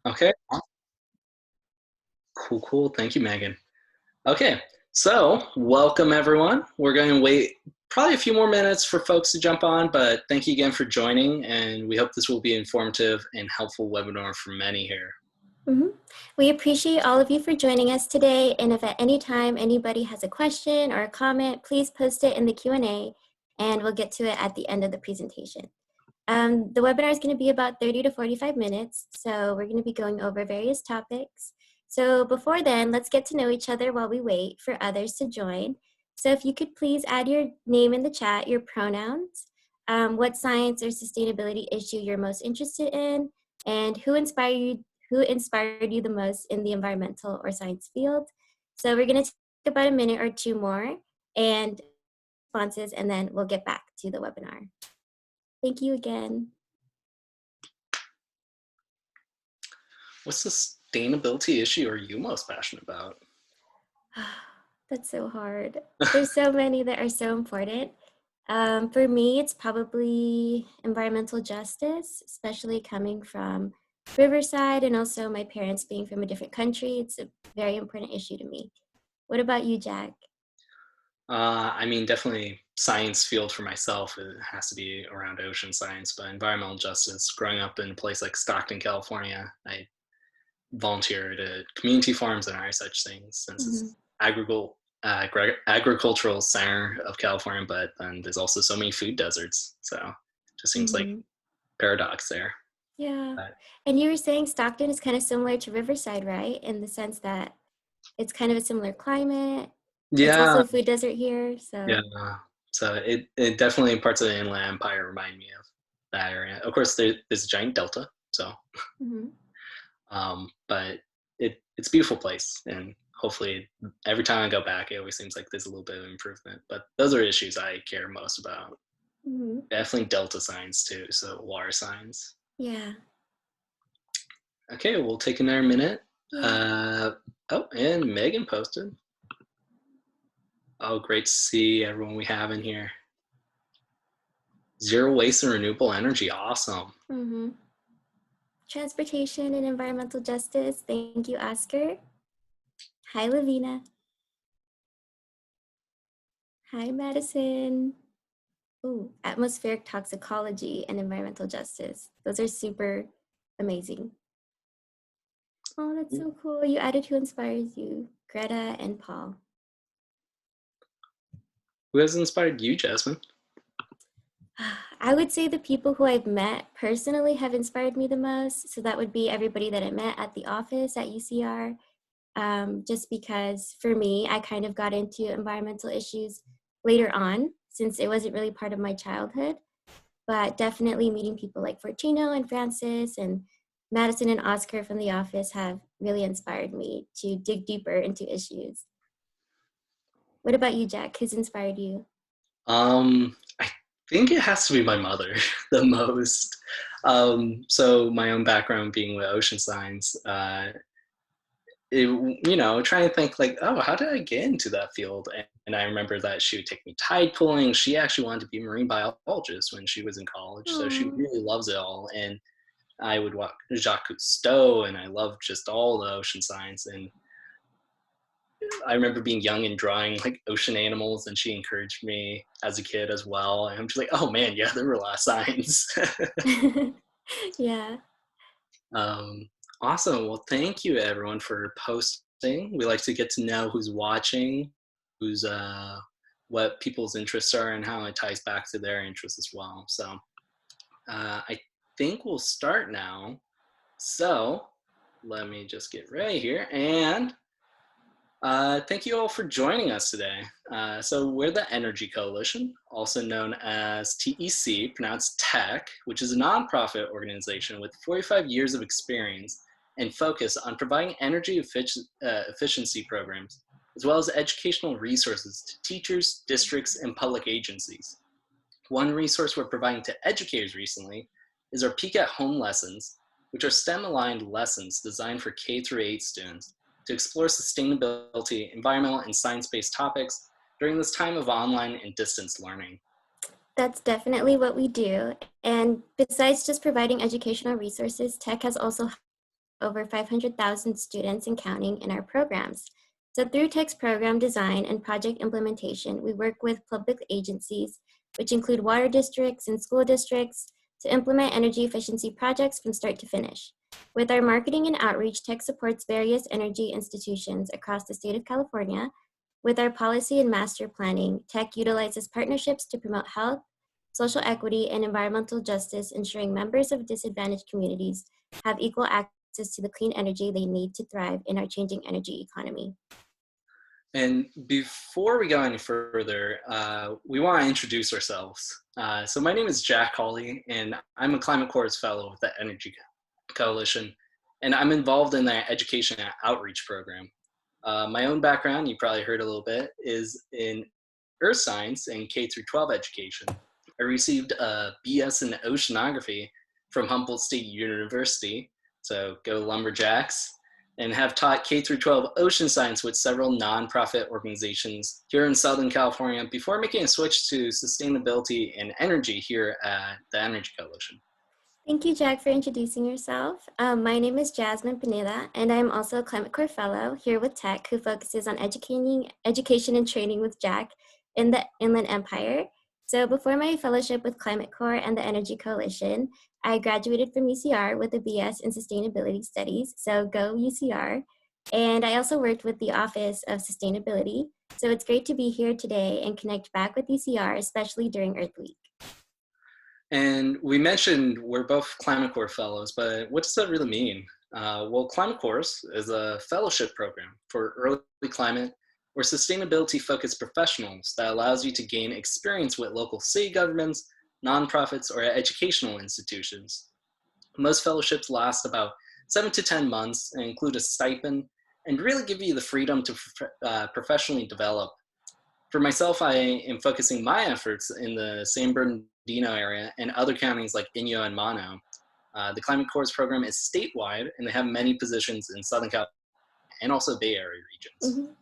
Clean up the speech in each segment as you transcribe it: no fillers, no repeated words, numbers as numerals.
Okay. Cool, cool. Thank you, Megan. Okay, so welcome everyone. We're going to wait probably a few more minutes for folks to jump on, but thank you again for joining, and we hope this will be informative and helpful webinar for many here. We appreciate all of you for joining us today, and if at any time anybody has a question or a comment, please post it in the Q&A, and we'll get to it at the end of the presentation. The webinar is going to be about 30 to 45 minutes, so we're going to be going over various topics. So before then, let's get to know each other while we wait for others to join. So if you could please add your name in the chat, your pronouns, what science or sustainability issue you're most interested in, and who inspired you the most in the environmental or science field. So we're going to take about a minute or two more and responses, and then we'll get back to the webinar. Thank you again. What sustainability issue are you most passionate about? That's so hard. There's so many that are so important. For me, it's probably environmental justice, especially coming from Riverside and also my parents being from a different country. It's a very important issue to me. What about you, Jack? I mean, definitely science field for myself. It has to be around ocean science, but environmental justice. Growing up in a place like Stockton, California, I volunteered at community farms and such things since it's agricultural center of California, but then there's also so many food deserts. So it just seems like paradox there. Yeah. And you were saying Stockton is kind of similar to Riverside, right? In the sense that it's kind of a similar climate. It's also a food desert here. Yeah. So it definitely parts of the Inland Empire remind me of that area. Of course, there's a giant delta. So, but it's a beautiful place, and hopefully every time I go back, it always seems like there's a little bit of improvement. But those are issues I care most about. Definitely delta signs too. So water signs. Yeah. Okay, we'll take another minute. Oh, and Megan posted. Oh, great to see everyone we have in here. Zero waste and renewable energy. Awesome. Transportation and environmental justice. Thank you, Oscar. Hi, Lavina. Hi, Madison. Ooh, atmospheric toxicology and environmental justice. Those are super amazing. Oh, that's so cool. You added who inspires you, Greta and Paul. Who has inspired you, Jasmine? I would say the people who I've met personally have inspired me the most. So that would be everybody that I met at the office at UCR. Just because for me, I kind of got into environmental issues later on since it wasn't really part of my childhood. But definitely meeting people like Fortino and Francis and Madison and Oscar from the office have really inspired me to dig deeper into issues. What about you, Jack? Who's inspired you? I think it has to be my mother the most. So my own background being with ocean science, trying to think like, oh, how did I get into that field? And I remember that she would take me tide pooling. She actually wanted to be a marine biologist when she was in college. So she really loves it all. And I would walk Jacques Cousteau, and I loved just all the ocean science. And I remember being young and drawing like ocean animals, and she encouraged me as a kid as well. And I'm just like, oh man, yeah, there were a lot of signs. Yeah. Awesome. Well, thank you everyone for posting. We like to get to know who's watching, who's what people's interests are, and how it ties back to their interests as well. So I think we'll start now. So let me just get ready here. And thank you all for joining us today. So we're the Energy Coalition, also known as TEC, pronounced TEC, which is a nonprofit organization with 45 years of experience and focus on providing energy efficiency programs, as well as educational resources to teachers, districts, and public agencies. One resource we're providing to educators recently is our PEAC at Home lessons, which are STEM-aligned lessons designed for K-8 students to explore sustainability, environmental, and science-based topics during this time of online and distance learning. That's definitely what we do. And besides just providing educational resources, TEC has also over 500,000 students and counting in our programs. So through TEC's program design and project implementation, we work with public agencies, which include water districts and school districts, to implement energy efficiency projects from start to finish. With our marketing and outreach, TEC supports various energy institutions across the state of California. With our policy and master planning, TEC utilizes partnerships to promote health, social equity, and environmental justice, ensuring members of disadvantaged communities have equal access to the clean energy they need to thrive in our changing energy economy. And before we go any further, we want to introduce ourselves. So my name is Jack Hawley, and I'm a Climate Corps Fellow with the Energy Coalition, and I'm involved in the Education and Outreach Program. My own background, you probably heard a little bit, is in Earth Science and K through 12 education. I received a BS in Oceanography from Humboldt State University, so go Lumberjacks, and have taught K through 12 ocean science with several nonprofit organizations here in Southern California before making a switch to sustainability and energy here at the Energy Coalition. Thank you, Jack, for introducing yourself. My name is Jasmine Pineda, and I'm also a Climate Corps Fellow here with TEC, who focuses on education and training with Jack in the Inland Empire. So before my fellowship with Climate Corps and the Energy Coalition, I graduated from UCR with a BS in Sustainability Studies, so go UCR. And I also worked with the Office of Sustainability. So it's great to be here today and connect back with UCR, especially during Earth Week. And we mentioned we're both Climate Corps fellows, but what does that really mean? Well, Climate Corps is a fellowship program for early climate or sustainability-focused professionals that allows you to gain experience with local city governments, nonprofits, or educational institutions. Most fellowships last about 7 to 10 months and include a stipend and really give you the freedom to professionally develop. For myself, I am focusing my efforts in the San Bernardino area and other counties like Inyo and Mono. The Climate Corps program is statewide, and they have many positions in Southern California and also Bay Area regions. Mm-hmm.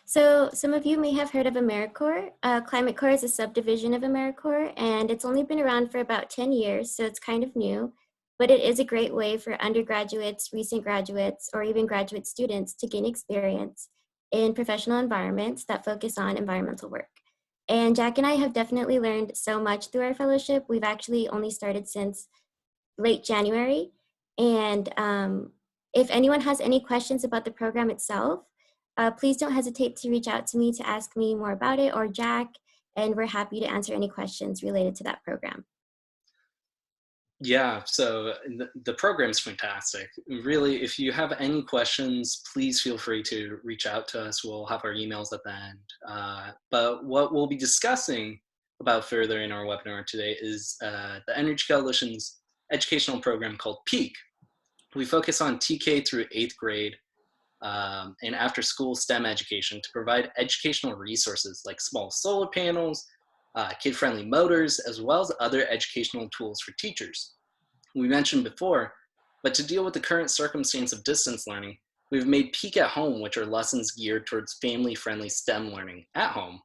So some of you may have heard of AmeriCorps. Climate Corps is a subdivision of AmeriCorps, and it's only been around for about 10 years, so it's kind of new, but it is a great way for undergraduates, recent graduates, or even graduate students to gain experience in professional environments that focus on environmental work. And Jack and I have definitely learned so much through our fellowship. We've actually only started since late January. And if anyone has any questions about the program itself, please don't hesitate to reach out to me to ask me more about it, or Jack, and we're happy to answer any questions related to that program. Yeah, so the program's fantastic. Really, if you have any questions, please feel free to reach out to us. We'll have our emails at the end. But what we'll be discussing about further in our webinar today is the Energy Coalition's educational program called PEAC. We focus on TK through 8th grade and after school STEM education to provide educational resources like small solar panels, kid-friendly motors, as well as other educational tools for teachers. We mentioned before, but to deal with the current circumstance of distance learning, we've made PEAC at Home, which are lessons geared towards family-friendly STEM learning at home.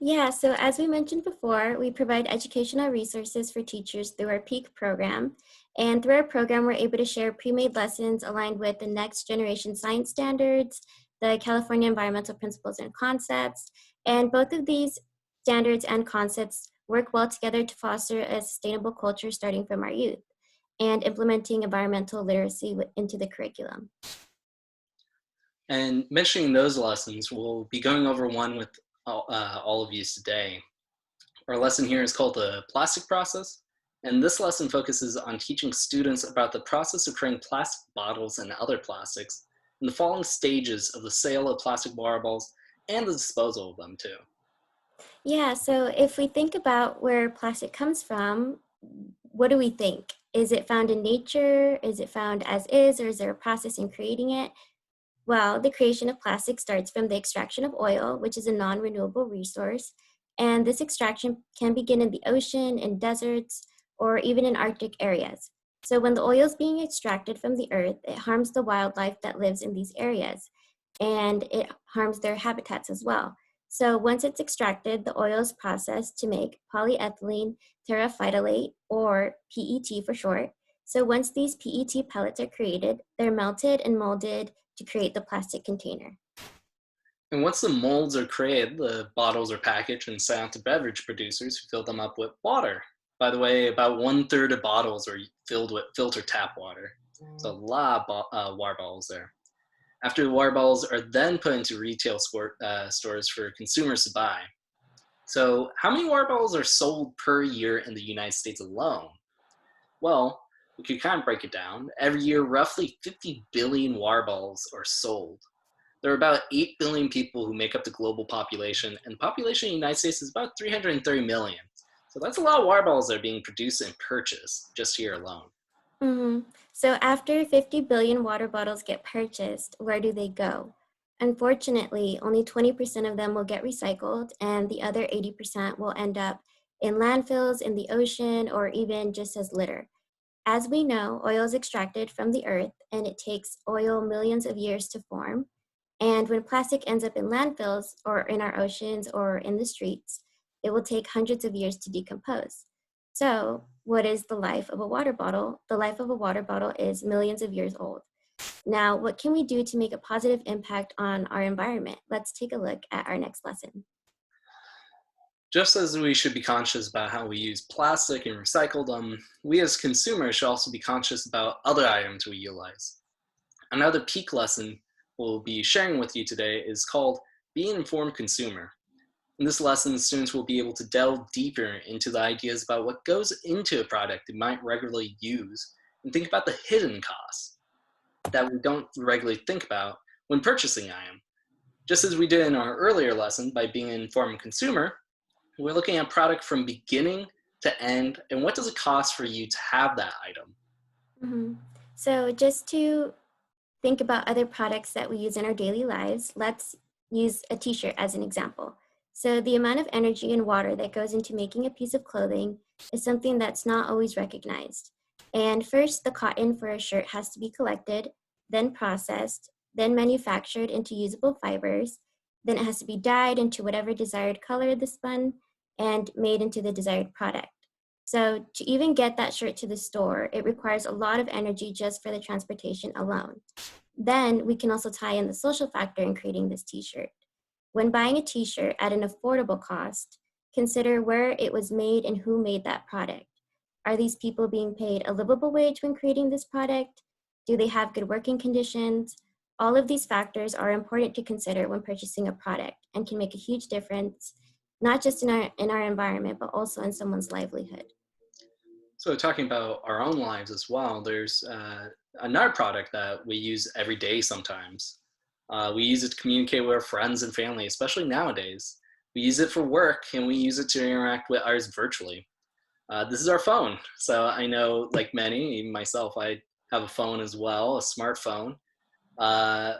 Yeah, so as we mentioned before, we provide educational resources for teachers through our PEAC program. And through our program, we're able to share pre-made lessons aligned with the next generation science standards, the California Environmental Principles and Concepts. And both of these standards and concepts work well together to foster a sustainable culture starting from our youth and implementing environmental literacy into the curriculum. And mentioning those lessons, we'll be going over one with all of you today. Our lesson here is called the plastic process. And this lesson focuses on teaching students about the process of creating plastic bottles and other plastics, and the following stages of the sale of plastic water bottles and the disposal of them too. Yeah, so if we think about where plastic comes from, what do we think? Is it found in nature? Is it found as is, or is there a process in creating it? Well, the creation of plastic starts from the extraction of oil, which is a non-renewable resource. And this extraction can begin in the ocean, in deserts, or even in Arctic areas. So when the oil is being extracted from the earth, it harms the wildlife that lives in these areas, and it harms their habitats as well. So once it's extracted, the oil is processed to make polyethylene terephthalate, or PET for short. So once these PET pellets are created, they're melted and molded to create the plastic container. And once the molds are created, the bottles are packaged and sent out to beverage producers who fill them up with water. By the way, about 1/3 of bottles are filled with filtered tap water. So a lot of water bottles there. After the water bottles are then put into retail stores for consumers to buy. So how many water bottles are sold per year in the United States alone? Well, we could kind of break it down. Every year, roughly 50 billion water bottles are sold. There are about 8 billion people who make up the global population, and the population in the United States is about 330 million. So that's a lot of water bottles that are being produced and purchased just here alone. So after 50 billion water bottles get purchased, where do they go? Unfortunately, only 20% of them will get recycled, and the other 80% will end up in landfills, in the ocean, or even just as litter. As we know, oil is extracted from the earth, and it takes oil millions of years to form. And when plastic ends up in landfills, or in our oceans, or in the streets, it will take hundreds of years to decompose. So, what is the life of a water bottle? The life of a water bottle is millions of years old. Now, what can we do to make a positive impact on our environment? Let's take a look at our next lesson. Just as we should be conscious about how we use plastic and recycle them, we as consumers should also be conscious about other items we utilize. Another PEAC lesson we'll be sharing with you today is called Be an Informed Consumer. In this lesson, students will be able to delve deeper into the ideas about what goes into a product they might regularly use and think about the hidden costs that we don't regularly think about when purchasing an item. Just as we did in our earlier lesson by being an informed consumer, we're looking at product from beginning to end and what does it cost for you to have that item. Mhm. So, just to think about other products that we use in our daily lives, let's use a t-shirt as an example. So the amount of energy and water that goes into making a piece of clothing is something that's not always recognized. And first, the cotton for a shirt has to be collected, then processed, then manufactured into usable fibers, then it has to be dyed into whatever desired color the spun, and made into the desired product. So to even get that shirt to the store, it requires a lot of energy just for the transportation alone. Then we can also tie in the social factor in creating this t-shirt. When buying a t-shirt at an affordable cost, consider where it was made and who made that product. Are these people being paid a livable wage when creating this product? Do they have good working conditions? All of these factors are important to consider when purchasing a product and can make a huge difference, not just in our environment, but also in someone's livelihood. So talking about our own lives as well, there's another product that we use every day sometimes. We use it to communicate with our friends and family, especially nowadays. We use it for work and we use it to interact with others virtually. This is our phone. So I know, like many, even myself, I have a phone as well, a smartphone. Uh,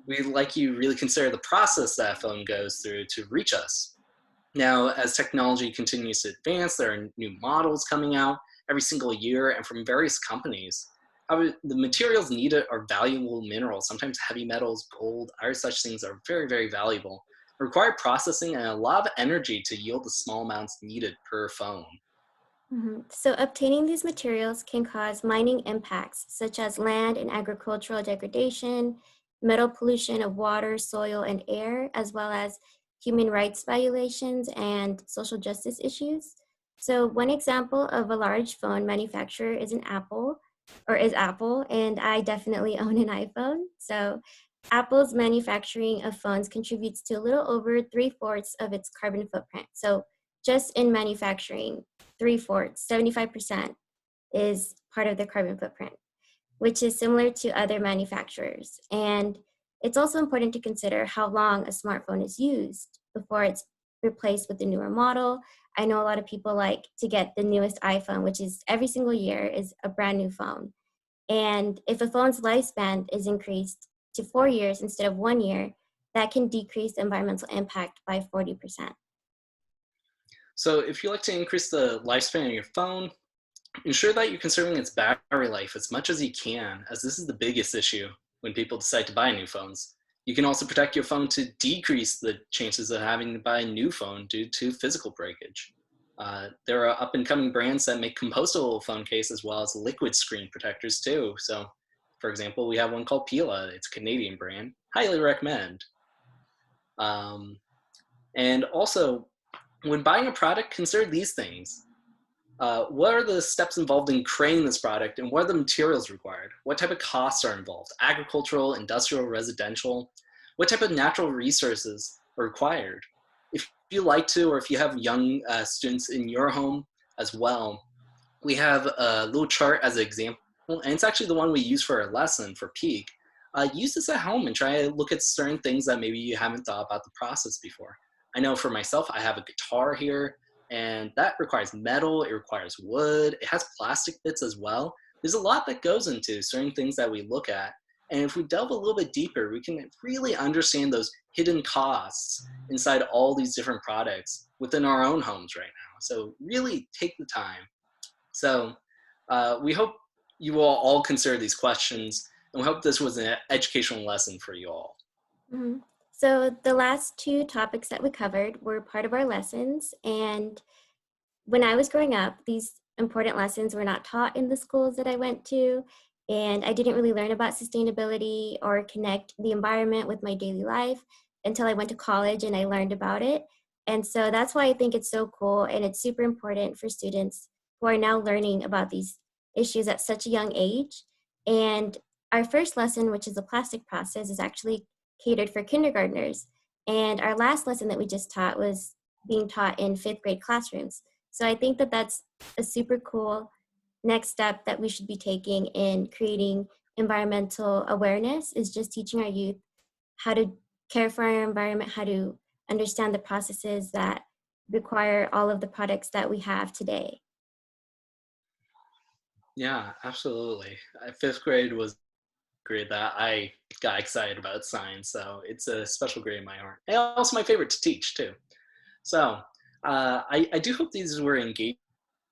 we like you really consider the process that phone goes through to reach us. Now, as technology continues to advance, there are new models coming out every single year and from various companies. The materials needed are valuable minerals, sometimes heavy metals, gold, other such things are very, very valuable. Require processing and a lot of energy to yield the small amounts needed per phone. So obtaining these materials can cause mining impacts such as land and agricultural degradation, metal pollution of water, soil, and air, as well as human rights violations and social justice issues. So one example of a large phone manufacturer is Apple, and I definitely own an iPhone. So Apple's manufacturing of phones contributes to a little over 3/4 of its carbon footprint. So just in manufacturing, 3/4, 75% is part of the carbon footprint, which is similar to other manufacturers. And it's also important to consider how long a smartphone is used before it's replaced with the newer model. I know a lot of people like to get the newest iPhone, which is every single year is a brand new phone. And if a phone's lifespan is increased to 4 years instead of 1 year, that can decrease the environmental impact by 40%. So if you like to increase the lifespan of your phone, ensure that you're conserving its battery life as much as you can, as this is the biggest issue when people decide to buy new phones. You can also protect your phone to decrease the chances of having to buy a new phone due to physical breakage. There are up and coming brands that make compostable phone case as well as liquid screen protectors too. So for example, we have one called Pila. It's a Canadian brand. Highly recommend. Um, and also, when buying a product, consider these things. What are the steps involved in creating this product, and what are the materials required? What type of costs are involved? Agricultural, industrial, residential? What type of natural resources are required? If you like to, or if you have young students in your home as well, we have a little chart as an example, and it's actually the one we use for our lesson for PEAC. Use this at home and try to look at certain things that maybe you haven't thought about the process before. I know for myself, I have a guitar here, and that requires metal, it requires wood, it has plastic bits as well. There's a lot that goes into certain things that we look at. And if we delve a little bit deeper, we can really understand those hidden costs inside all these different products within our own homes right now. So really take the time. So we hope you will all consider these questions, and we hope this was an educational lesson for you all. Mhm. So the last two topics that we covered were part of our lessons, and when I was growing up, these important lessons were not taught in the schools that I went to, and I didn't really learn about sustainability or connect the environment with my daily life until I went to college and I learned about it. And so that's why I think it's so cool and it's super important for students who are now learning about these issues at such a young age. And our first lesson, which is the plastic process, is actually catered for kindergartners. And our last lesson that we just taught was being taught in fifth grade classrooms. So I think that that's a super cool next step that we should be taking in creating environmental awareness, is just teaching our youth how to care for our environment, how to understand the processes that require all of the products that we have today. Yeah, absolutely. Fifth grade was a grade that I got excited about science, so it's a special grade in my heart. And also my favorite to teach too. So I do hope these were engaging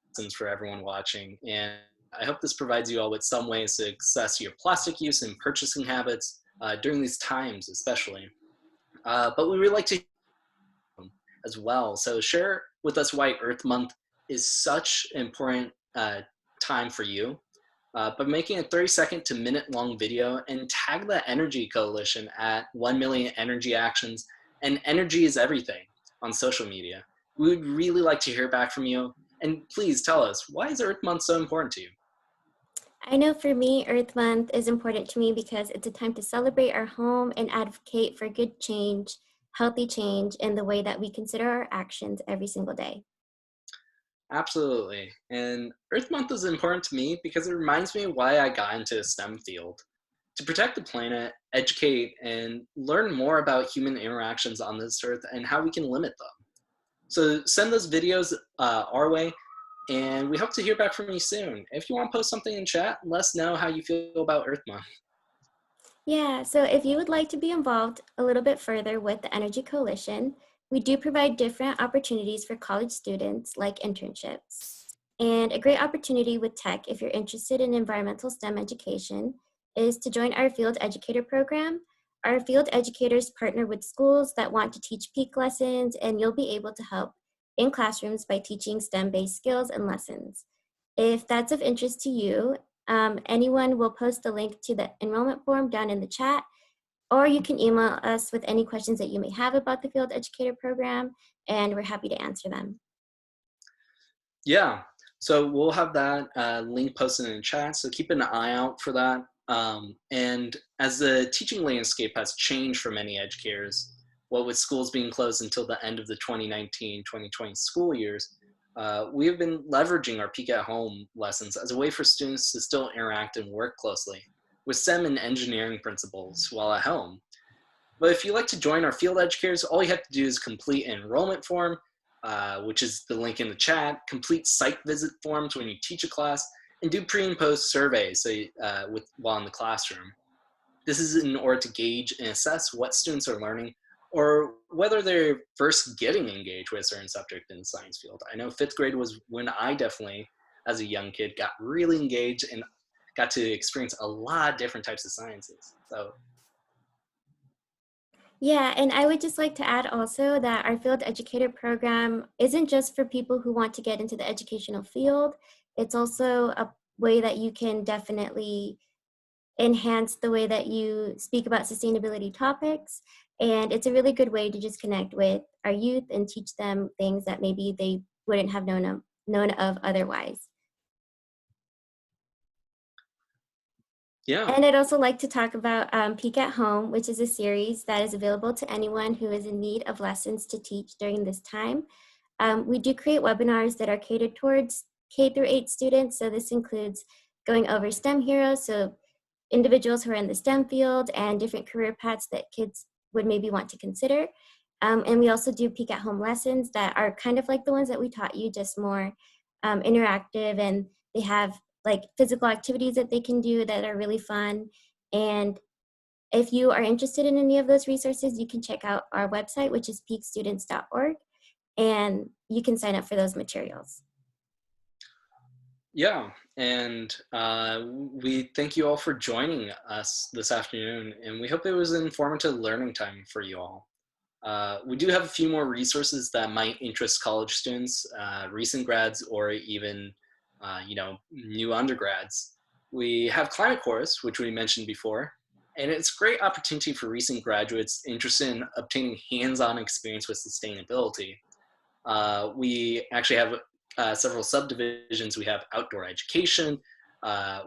lessons for everyone watching, and I hope this provides you all with some ways to assess your plastic use and purchasing habits during these times especially. But we would like to as well. So share with us why Earth Month is such an important time for you. By making a 30-second to minute-long video and tag the Energy Coalition at 1 million energy actions and energy is everything on social media. We would really like to hear back from you. And please tell us, why is Earth Month so important to you? I know for me, Earth Month is important to me because it's a time to celebrate our home and advocate for good change, healthy change in the way that we consider our actions every single day. Absolutely. And Earth Month is important to me because it reminds me why I got into a STEM field. To protect the planet, educate, and learn more about human interactions on this earth and how we can limit them. So send those videos our way, and we hope to hear back from you soon. If you want to post something in chat, let us know how you feel about Earth Month. Yeah, so if you would like to be involved a little bit further with the Energy Coalition, we do provide different opportunities for college students like internships. And a great opportunity with tech, if you're interested in environmental STEM education, is to join our Field Educator program. Our field educators partner with schools that want to teach PEAC lessons, and you'll be able to help in classrooms by teaching STEM-based skills and lessons. If that's of interest to you, anyone will post the link to the enrollment form down in the chat, or you can email us with any questions that you may have about the Field Educator program, and we're happy to answer them. Yeah, so we'll have that link posted in the chat, so keep an eye out for that. And as the teaching landscape has changed for many educators, what with schools being closed until the end of the 2019-2020 school years, we have been leveraging our Peak at Home lessons as a way for students to still interact and work closely with STEM and engineering principles while at home. But if you'd like to join our field educators, all you have to do is complete an enrollment form, which is the link in the chat, complete site visit forms when you teach a class, and do pre and post surveys while in the classroom. This is in order to gauge and assess what students are learning or whether they're first getting engaged with a certain subject in the science field. I know fifth grade was when I definitely, as a young kid, got really engaged and got to experience a lot of different types of sciences. So Yeah, and I would just like to add also that our field educator program isn't just for people who want to get into the educational field. It's also a way that you can definitely enhance the way that you speak about sustainability topics. And it's a really good way to just connect with our youth and teach them things that maybe they wouldn't have known of otherwise. Yeah. And I'd also like to talk about Peak at Home, which is a series that is available to anyone who is in need of lessons to teach during this time. We do create webinars that are catered towards K through 8 students. So this includes going over STEM heroes, so individuals who are in the STEM field and different career paths that kids would maybe want to consider. And we also do Peak at Home lessons that are kind of like the ones that we taught you, just more interactive, and they have like physical activities that they can do that are really fun. And if you are interested in any of those resources, you can check out our website, which is peakstudents.org, and you can sign up for those materials. Yeah, and we thank you all for joining us this afternoon, and we hope it was an informative learning time for you all. We do have a few more resources that might interest college students, recent grads, or even new undergrads. We have Climate Course, which we mentioned before, and it's a great opportunity for recent graduates interested in obtaining hands-on experience with sustainability. We actually have several subdivisions. We have outdoor education,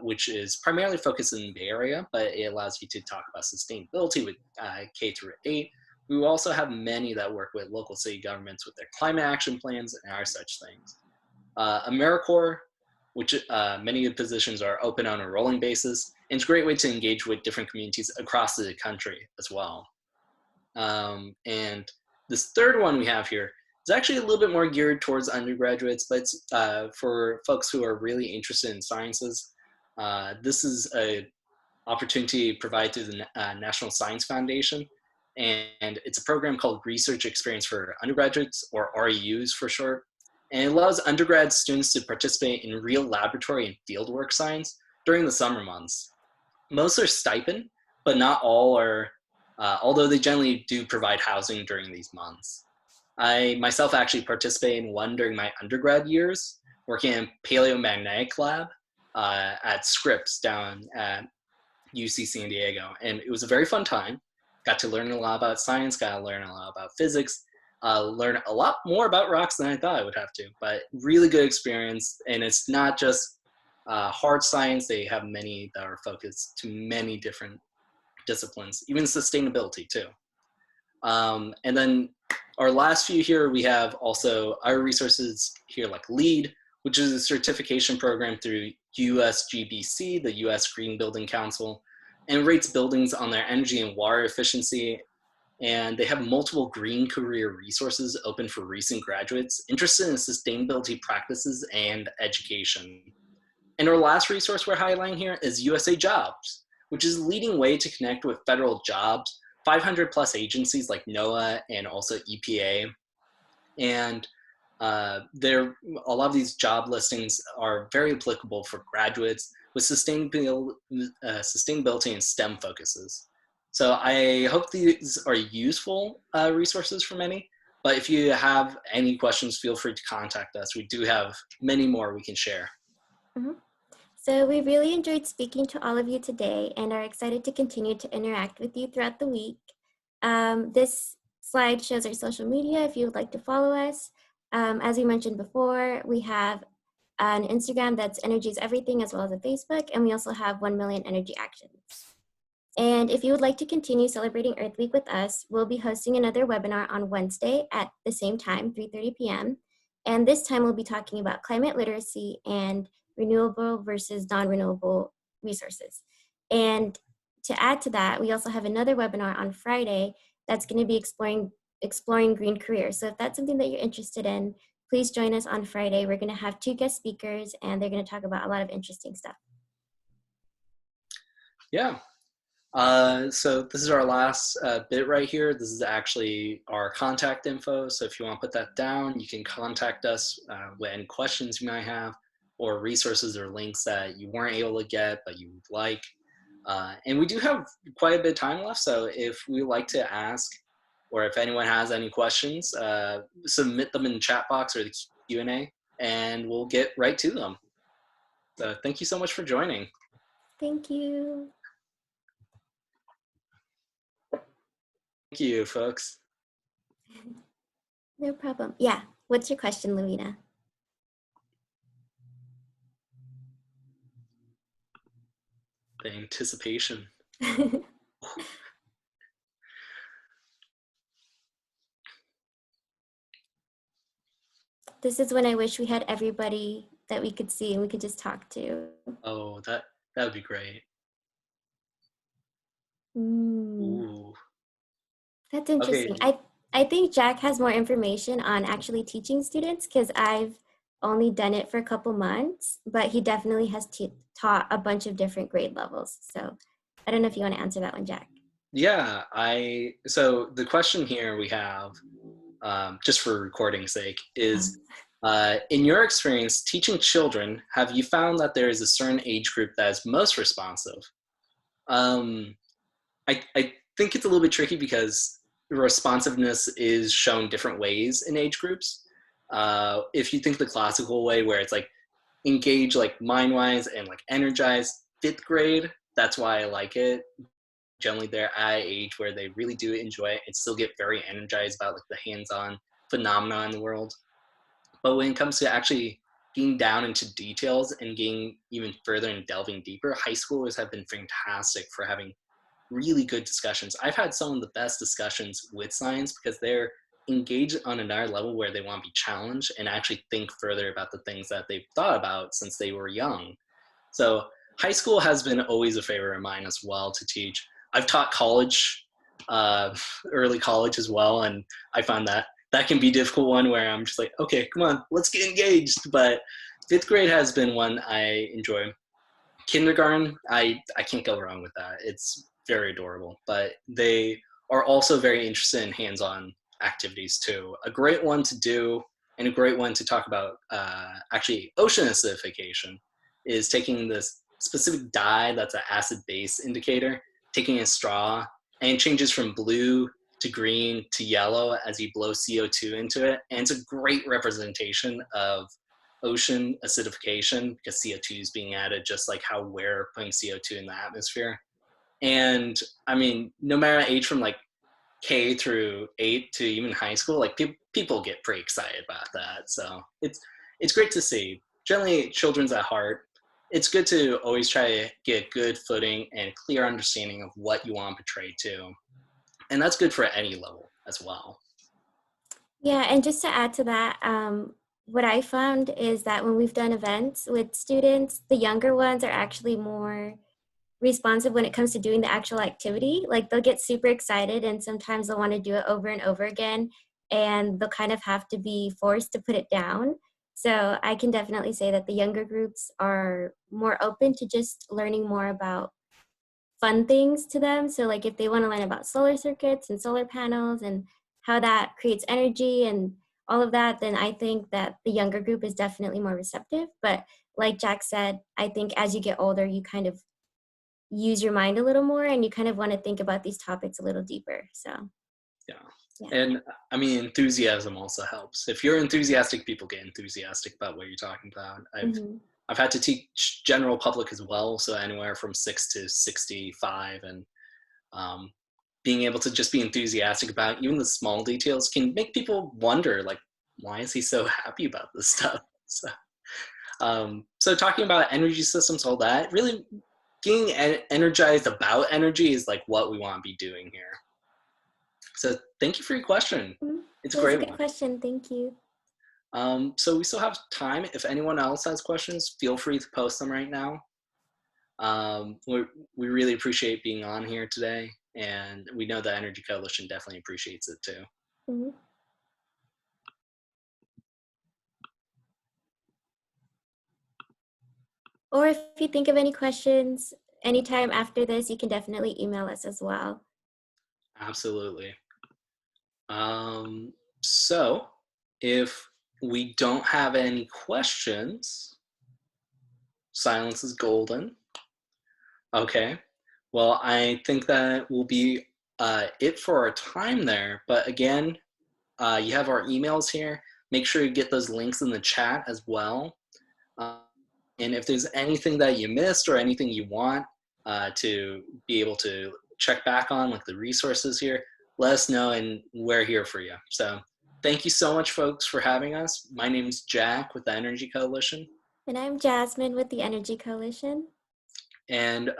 which is primarily focused in the Bay Area, but it allows you to talk about sustainability with K through 8. We will also have many that work with local city governments with their climate action plans and our such things. AmeriCorps, which many of the positions are open on a rolling basis, and it's a great way to engage with different communities across the country as well. And this third one we have here is actually a little bit more geared towards undergraduates, but it's for folks who are really interested in sciences. This is a opportunity provided through the National Science Foundation, and it's a program called Research Experience for Undergraduates, or REUs for short. And it allows undergrad students to participate in real laboratory and fieldwork science during the summer months. Most are stipend, but not all are, although they generally do provide housing during these months. I myself actually participated in one during my undergrad years, working in paleomagnetic lab at Scripps down at UC San Diego. And it was a very fun time. Got to learn a lot about science, got to learn a lot about physics, learn a lot more about rocks than I thought I would have to, but really good experience. And it's not just hard science, they have many that are focused to many different disciplines, even sustainability too. And then our last few here, we have also our resources here like LEED, which is a certification program through USGBC, the US Green Building Council, and rates buildings on their energy and water efficiency. And they have multiple green career resources open for recent graduates interested in sustainability practices and education. And our last resource we're highlighting here is USA Jobs, which is a leading way to connect with federal jobs, 500 plus agencies like NOAA and also EPA. And a lot of these job listings are very applicable for graduates with sustainability and STEM focuses. So I hope these are useful resources for many. But if you have any questions, feel free to contact us. We do have many more we can share. Mhm. So we really enjoyed speaking to all of you today and are excited to continue to interact with you throughout the week. This slide shows our social media if you would like to follow us. As we mentioned before, we have an Instagram that's Energy is Everything, as well as a Facebook, and we also have 1 million energy actions. And if you would like to continue celebrating Earth Week with us, we'll be hosting another webinar on Wednesday at the same time, 3:30 p.m. And this time we'll be talking about climate literacy and renewable versus non-renewable resources. And to add to that, we also have another webinar on Friday that's going to be exploring green careers. So if that's something that you're interested in, please join us on Friday. We're going to have 2 guest speakers, and they're going to talk about a lot of interesting stuff. Yeah. So this is our last bit right here. This is actually our contact info. So if you want to put that down, you can contact us with any questions you might have, or resources or links that you weren't able to get but you would like. And we do have quite a bit of time left. So if we like to ask or if anyone has any questions, submit them in the chat box or the Q&A, and we'll get right to them. So thank you so much for joining. Thank you. Thank you, folks. No problem. Yeah. What's your question, Lavina? The anticipation. This is when I wish we had everybody that we could see and we could just talk to. Oh, that would be great. Ooh. That's interesting. Okay. I think Jack has more information on actually teaching students because I've only done it for a couple months, but he definitely has taught a bunch of different grade levels. So I don't know if you want to answer that one, Jack. Yeah, so the question here we have, just for recording's sake, is in your experience teaching children, have you found that there is a certain age group that is most responsive? I think it's a little bit tricky because responsiveness is shown different ways in age groups. If you think the classical way where it's like engage like mind-wise and like energize, 5th grade, that's why I like it. Generally they're at an age where they really do enjoy it and still get very energized about like the hands-on phenomena in the world. But when it comes to actually getting down into details and getting even further and delving deeper, high schoolers have been fantastic for having really good discussions. I've had some of the best discussions with science because they're engaged on another level where they want to be challenged and actually think further about the things that they've thought about since they were young. So high school has been always a favorite of mine as well to teach. I've taught college, early college as well, and I find that that can be a difficult one where I'm just like, okay, come on, let's get engaged. But 5th grade has been one I enjoy. Kindergarten, I can't go wrong with that. It's very adorable, but they are also very interested in hands-on activities too. A great one to do and a great one to talk about actually ocean acidification is taking this specific dye that's an acid base indicator, taking a straw, and it changes from blue to green to yellow as you blow CO2 into it. And it's a great representation of ocean acidification because CO2 is being added, just like how we're putting CO2 in the atmosphere. And I mean, no matter age from like K through 8 to even high school, like people get pretty excited about that. So it's great to see. Generally, children's at heart. It's good to always try to get good footing and clear understanding of what you want to portray too. And that's good for any level as well. Yeah, and just to add to that, what I found is that when we've done events with students, the younger ones are actually more responsive when it comes to doing the actual activity. Like they'll get super excited and sometimes they'll want to do it over and over again and they'll kind of have to be forced to put it down. So I can definitely say that the younger groups are more open to just learning more about fun things to them. So like if they want to learn about solar circuits and solar panels and how that creates energy and all of that, then I think that the younger group is definitely more receptive. But like Jack said, I think as you get older, you kind of use your mind a little more and you kind of want to think about these topics a little deeper. So Yeah. yeah. And I mean, enthusiasm also helps. If you're enthusiastic, people get enthusiastic about what you're talking about. I've had to teach general public as well, so anywhere from 6 to 65, and being able to just be enthusiastic about even the small details can make people wonder, like, why is he so happy about this stuff? So talking about energy systems, all that, really getting energized about energy is like what we want to be doing here. So thank you for your question. It's a That was a great good one. question. Thank you. So we still have time. If anyone else has questions, feel free to post them right now. We really appreciate being on here today, and we know the Energy Coalition definitely appreciates it too. Or if you think of any questions anytime after this, you can definitely email us as well. Absolutely. So if we don't have any questions, silence is golden. Okay. Well, I think that will be it for our time there. But again, you have our emails here. Make sure you get those links in the chat as well. And if there's anything that you missed or anything you want to be able to check back on, like the resources here, let us know and we're here for you. So thank you so much, folks, for having us. My name is Jack with the Energy Coalition. And I'm Jasmine with the Energy Coalition. And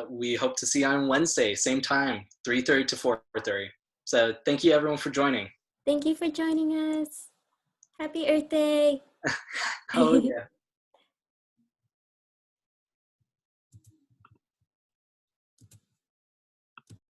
we hope to see you on Wednesday, same time, 3:30 to 4:30. So thank you, everyone, for joining. Thank you for joining us. Happy Earth Day. Oh, yeah.